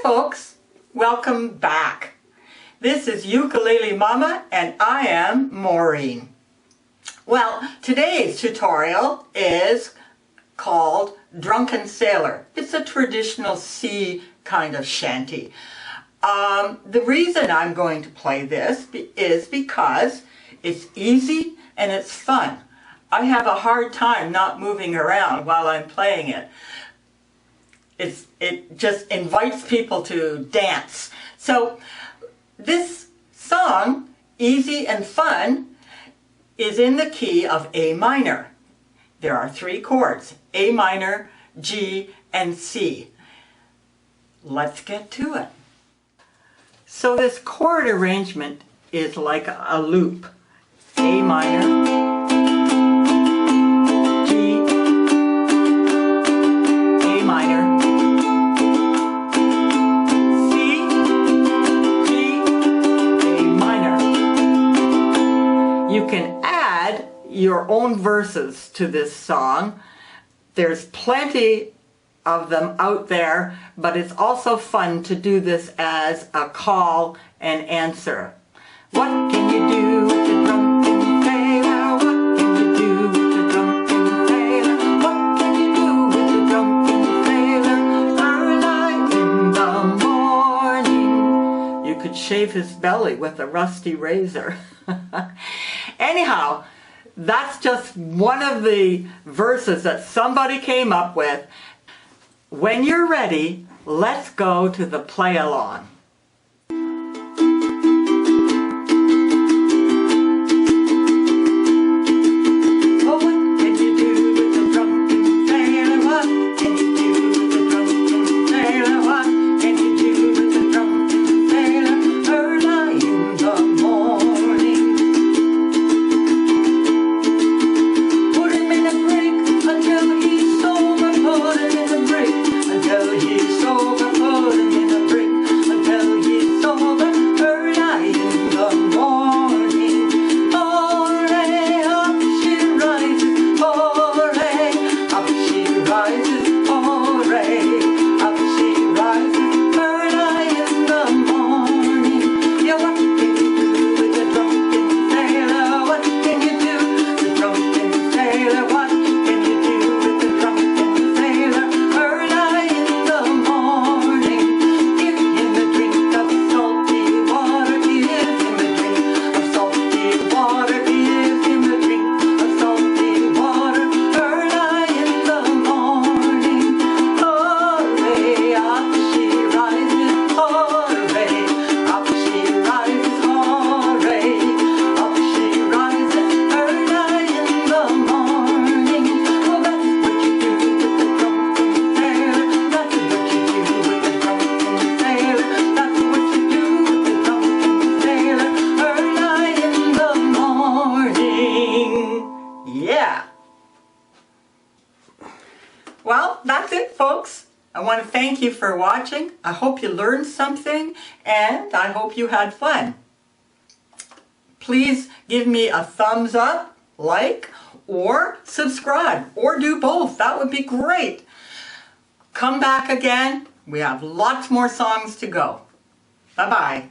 folks, welcome back. This is Ukulele Mama and I am Maureen. Well, today's tutorial is called Drunken Sailor. It's a traditional sea kind of shanty. The reason I'm going to play this is because it's easy and it's fun. I have a hard time not moving around while I'm playing it. It just invites people to dance. So this song, Easy and Fun, is in the key of A minor. There are 3 chords, A minor, G, and C. Let's get to it. So this chord arrangement is like a loop. A minor, G, A minor, C, G, A minor. You can add your own verses to this song. There's plenty of them out there, but it's also fun to do this as a call and answer. What can you do with the drunken sailor? What can you do with the drunken sailor? What can you do with the drunken sailor? Early in the morning. You could shave his belly with a rusty razor. Anyhow, that's just one of the verses that somebody came up with. When you're ready, let's go to the play-along. Well, that's it, folks. I want to thank you for watching. I hope you learned something, and I hope you had fun. Please give me a thumbs up, like, or subscribe, or do both. That would be great. Come back again. We have lots more songs to go. Bye-bye.